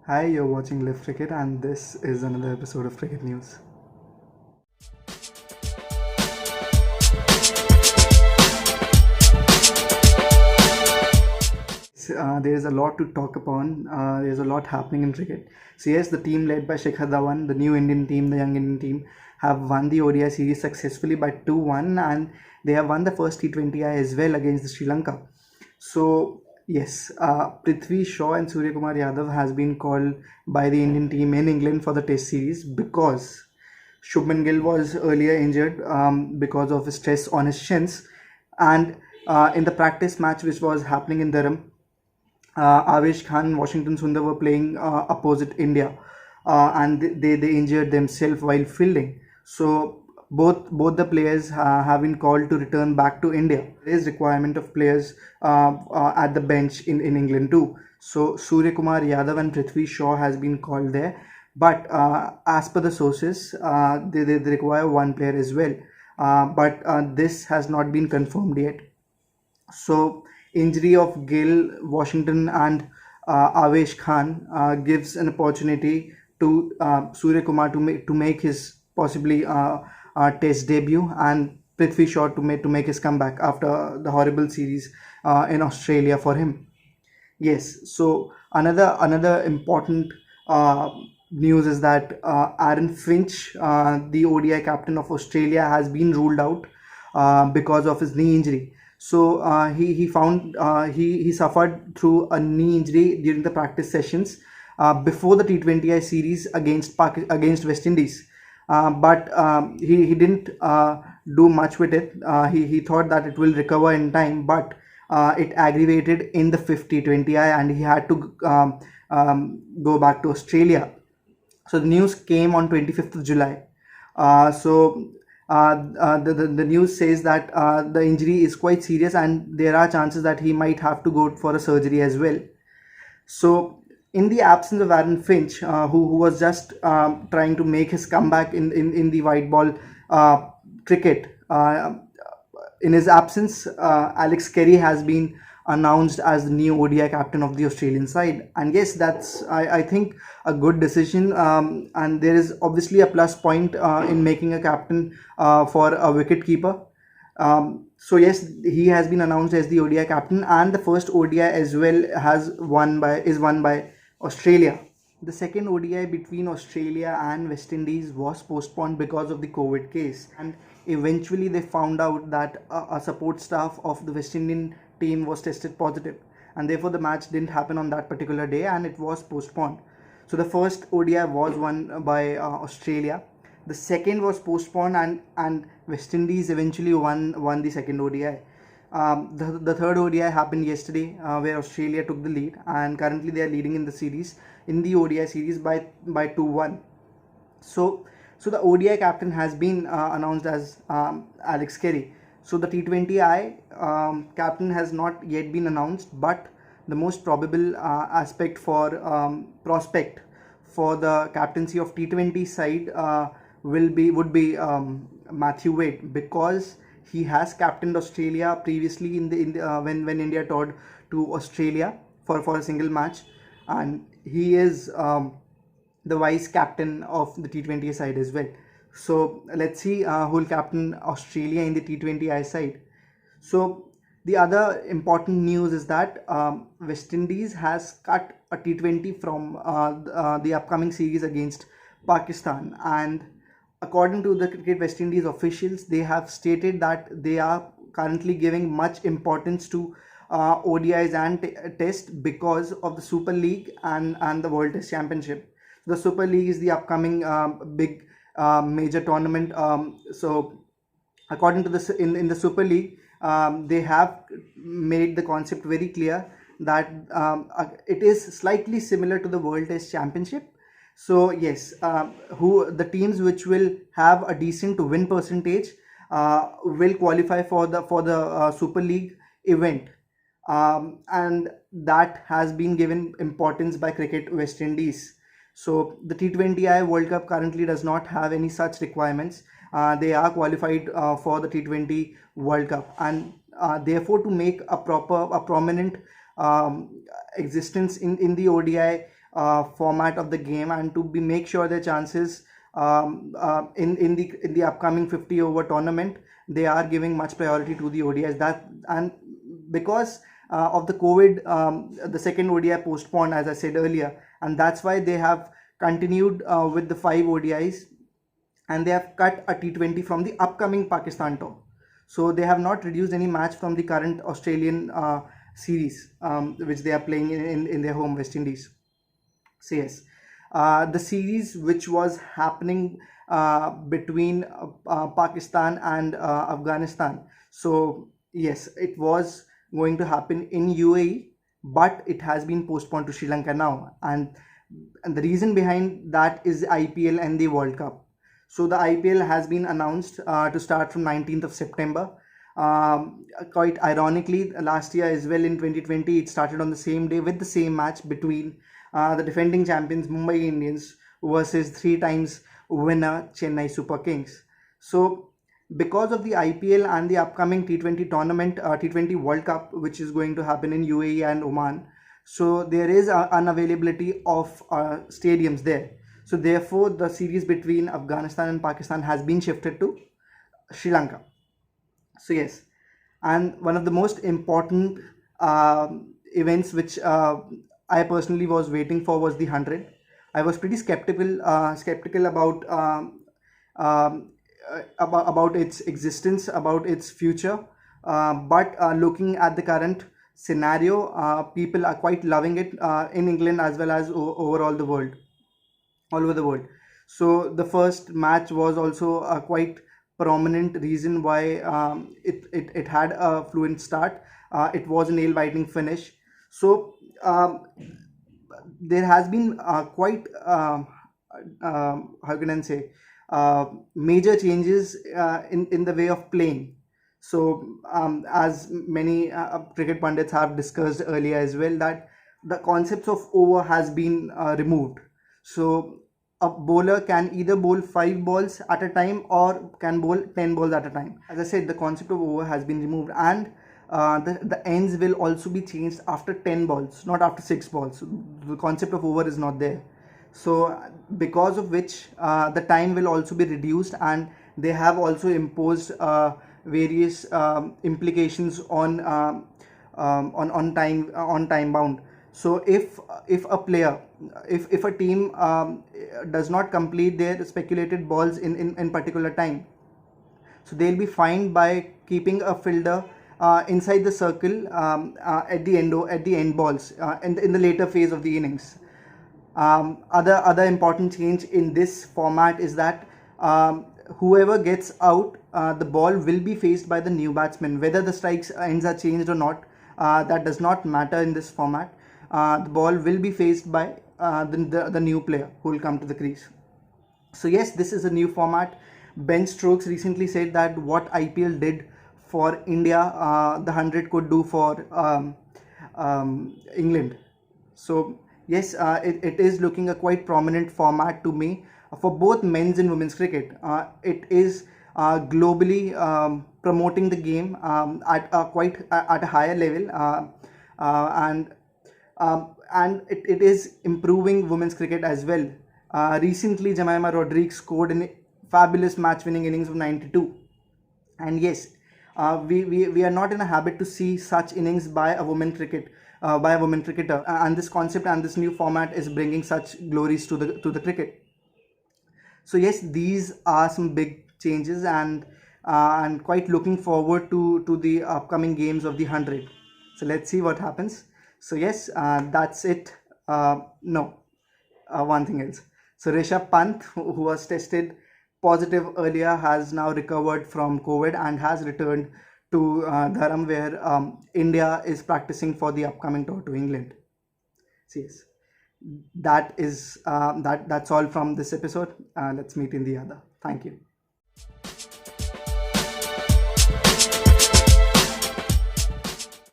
Hi, you're watching Live Cricket, and this is another episode of Cricket News. There's a lot to talk upon. There's a lot happening in cricket. So yes, the team led by Shikhar Dhawan, the new Indian team, the young Indian team, have won the ODI series successfully by 2-1, and they have won the first T20I as well against the Sri Lanka. So yes, Prithvi Shaw and Suryakumar Yadav has been called by the Indian team in England for the Test series because Shubman Gill was earlier injured because of stress on his shins, and in the practice match which was happening in Durham, Avesh Khan, Washington Sundar were playing opposite India, and they injured themselves while fielding. So both the players have been called to return back to India. There is requirement of players at the bench in England too. So Suryakumar Yadav and Prithvi Shaw has been called there, but as per the sources, they require one player as well. But this has not been confirmed yet. So injury of Gill, Washington, and Avesh Khan gives an opportunity to Surya Kumar to make his possibly Test debut, and Prithvi Shaw to make his comeback after the horrible series in Australia for him. Yes, so another important uh, news is that Aaron Finch, the ODI captain of Australia, has been ruled out because of his knee injury. So he suffered through a knee injury during the practice sessions before the T20I series against West Indies. But he didn't do much with it. He thought that it will recover in time, but it aggravated in the 50-20I, and he had to go back to Australia. So the news came on 25th of July. The news says that the injury is quite serious, and there are chances that he might have to go for a surgery as well. So, in the absence of Aaron Finch, who was just trying to make his comeback in the white ball cricket, in his absence, Alex Carey has been announced as the new ODI captain of the Australian side. And yes, that's, I think, a good decision. And there is obviously a plus point in making a captain for a wicket keeper. So yes, he has been announced as the ODI captain, and the first ODI as well is won by Australia. The second ODI between Australia and West Indies was postponed because of the COVID case, and eventually they found out that a support staff of the West Indian team was tested positive, and therefore the match didn't happen on that particular day and it was postponed. So the first ODI was won by Australia. The second was postponed, and West Indies eventually won the second ODI. The third ODI happened yesterday, where Australia took the lead, and currently they are leading in the series, in the ODI series, by 2-1. So the ODI captain has been announced as Alex Carey. So the T20I captain has not yet been announced, but the most probable prospect for the captaincy of T20 side would be Matthew Wade, because he has captained Australia previously when India toured to Australia for a single match, and he is the vice captain of the T20 side as well. So let's see who will captain Australia in the T20I side. So the other important news is that West Indies has cut a T20 from the upcoming series against Pakistan, and according to the Cricket West Indies officials, they have stated that they are currently giving much importance to ODIs and Test because of the Super League and the World Test Championship. The Super League is the upcoming big major tournament. So according to this, in the Super League, they have made the concept very clear that it is slightly similar to the World Test Championship. So yes, who the teams which will have a decent win percentage will qualify for the Super League event, and that has been given importance by Cricket West Indies. So the T20I World Cup currently does not have any such requirements. They are qualified for the T20 World Cup, and therefore to make a prominent existence in the ODI format of the game, and to be make sure their chances in the upcoming 50 over tournament, they are giving much priority to the ODIs. That, and because of the COVID, the second ODI postponed, as I said earlier, and that's why they have continued with the 5 ODIs, and they have cut a T20 from the upcoming Pakistan tour. So they have not reduced any match from the current Australian series, which they are playing in their home West Indies. So yes, the series which was happening between Pakistan and Afghanistan. So yes, it was going to happen in UAE, but it has been postponed to Sri Lanka now, and the reason behind that is IPL and the World Cup. So the IPL has been announced to start from 19th of September. Quite ironically, last year as well in 2020, it started on the same day with the same match between the defending champions Mumbai Indians versus 3 times winner Chennai Super Kings. So because of the IPL and the upcoming T20 tournament, T20 World Cup, which is going to happen in UAE and Oman, so there is unavailability of stadiums there. So therefore, the series between Afghanistan and Pakistan has been shifted to Sri Lanka. So yes, and one of the most important events which I personally was waiting for was the 100. I was pretty skeptical about its existence, about its future, but looking at the current scenario, people are quite loving it in England as well as overall the world, all over the world. So the first match was also a quite prominent reason why it had a fluent start. It was a nail-biting finish. So there has been quite how can I say, major changes in the way of playing. So as many cricket pundits have discussed earlier as well, that the concepts of over has been removed. So a bowler can either bowl 5 balls at a time or can bowl 10 balls at a time. As I said, the concept of over has been removed, and the ends will also be changed after 10 balls, not after 6 balls. So the concept of over is not there. So because of which the time will also be reduced, and they have also imposed various implications on time bound. So if a player, if a team does not complete their speculated balls in particular time, so they'll be fined by keeping a fielder inside the circle at the end balls in the later phase of the innings. Other important change in this format is that whoever gets out, the ball will be faced by the new batsman. Whether the strikes ends are changed or not, that does not matter in this format. The ball will be faced by the new player who will come to the crease. So yes, this is a new format. Ben Stokes recently said that what IPL did for India, the 100 could do for England. So yes, it is looking a quite prominent format to me for both men's and women's cricket. It is globally promoting the game at a higher level, and it is improving women's cricket as well. Recently, Jemimah Rodrigues scored a fabulous match-winning innings of 92, and yes, we are not in a habit to see such innings by a woman cricketer, and this concept and this new format is bringing such glories to the cricket. So yes, these are some big changes, and quite looking forward to the upcoming games of the 100. So let's see what happens. So yes, that's it. One thing else. So Rishabh Pant, who was tested positive earlier, has now recovered from COVID and has returned to Dharam, where India is practicing for the upcoming tour to England. So yes, that's all from this episode. Let's meet in the other. Thank you.